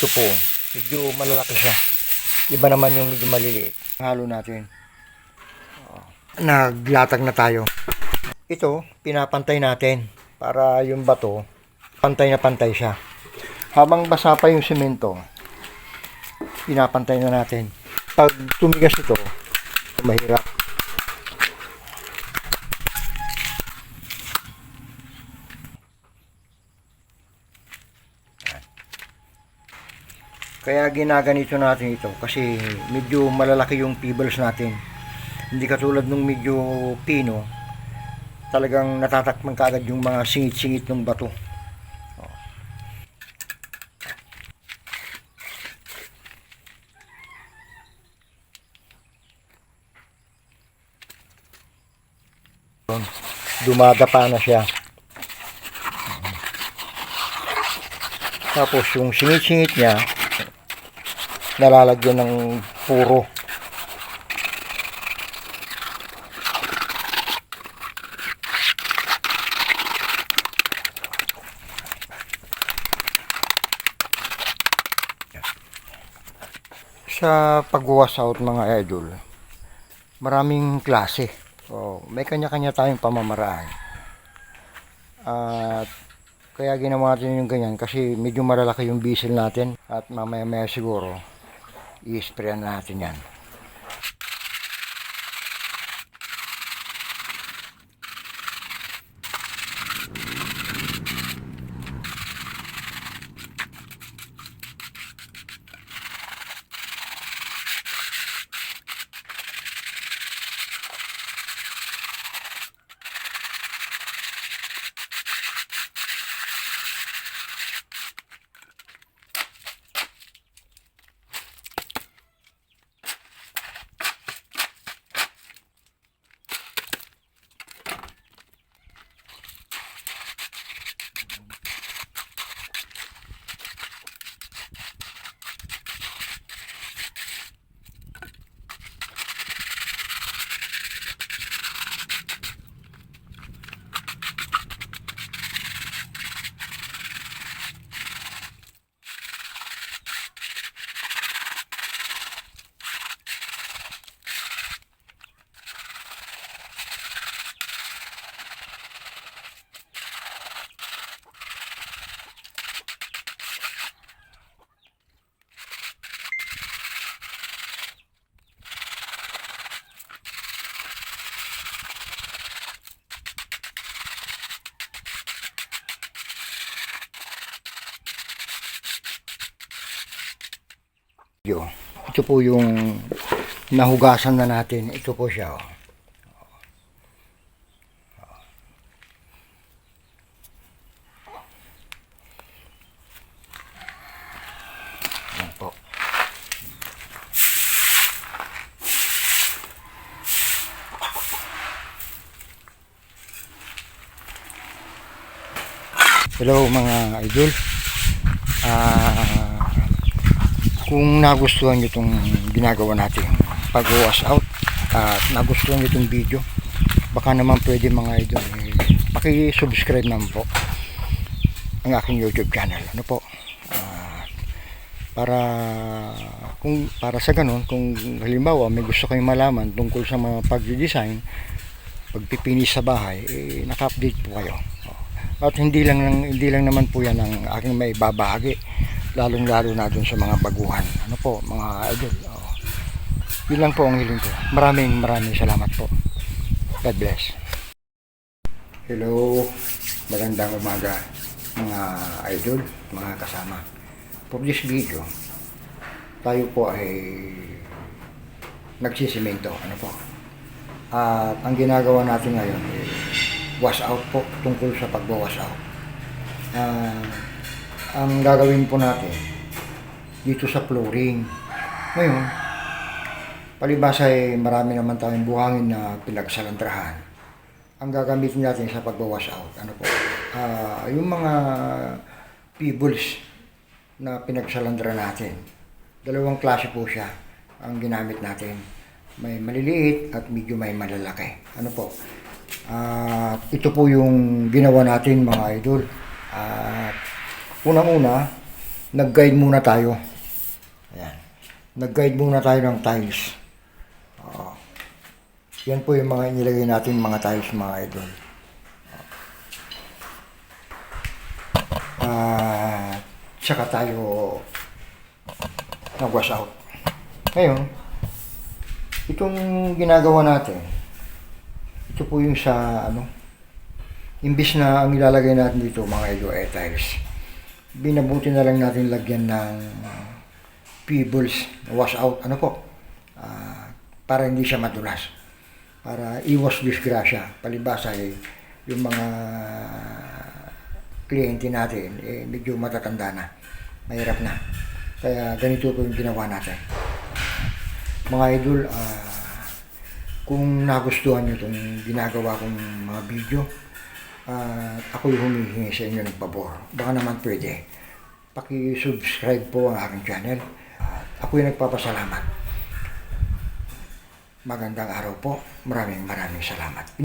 Ito po, medyo malalaki siya. Iba naman yung medyo maliliit. Halo natin. Naglatag na tayo. Ito, pinapantay natin para yung bato, pantay na pantay siya. Habang basa pa yung semento, pinapantay na natin. Pag tumigas ito, mahirap. Kaya ginaganito natin ito kasi medyo malalaki yung pebbles natin. Hindi katulad nung medyo pino, talagang natatakman kaagad yung mga singit-singit ng bato. Dumadapa na siya. Tapos yung singit-singit niya, nalalagyan ng puro. Sa pag-wash out mga idol, maraming klase. May kanya-kanya tayong pamamaraan. At kaya ginawa natin yung ganyan kasi medyo malalaki yung bisil natin at mamaya-maya siguro i-sprayan natin yan. Ito po yung nahugasan na natin. Ito po siya. Yan po. Hello mga idol. Kung nagustuhan nyo itong ginagawa natin pag-wash out at nagustuhan nyo itong video, baka naman pwede mga idol paki-subscribe naman po ang aking YouTube channel. Ano po? Para sa ganun, kung halimbawa may gusto kayong malaman tungkol sa mga pag-design, pagpipinis sa bahay, naka-update po kayo. At hindi lang naman po yan ang aking may babahagi, lalong-lalo na dun sa mga baguhan. Ano po, mga idol. Yun lang po ang hiling ko. Maraming salamat po. God bless. Hello, magandang umaga mga idol, mga kasama. For this video, tayo po ay nagsisimento. Ano po? At ang ginagawa natin ngayon ay wash out po, tungkol sa pagbawash out. Ang gagawin po natin dito sa flooring ngayon, palibasa ay marami naman tayong buhangin na pinagsalantrahan. Ang gagamitin natin sa pagbawash out, ano po, yung mga pebbles na pinagsalandra natin. Dalawang klase po siya ang ginamit natin. May maliliit at medyo may malalaki. Ano po? Ito po yung ginawa natin mga idol. Unang-una, nag-guide muna tayo. Ayan. Nag-guide muna tayo ng tiles. Yan po yung mga inilagay natin mga tiles, mga idol. Tsaka tayo nag-wash out. Ngayon, itong ginagawa natin, ito po yung sa imbis na ang ilalagay natin dito mga idol ay tiles, binabuti na lang natin lagyan ng pebbles, wash out, para hindi siya madulas. Para iwas disgrasya. Palibasa yung mga kliyente natin, medyo matatanda na. Mahirap na. Kaya ganito po yung ginawa natin. Mga idol, kung nagustuhan nyo itong ginagawa kong mga video, ako yung humihingi sa inyo ng pabor. Baka naman pwede. Paki-subscribe po ang aking channel. Ako yung nagpapasalamat. Magandang araw po. Maraming salamat.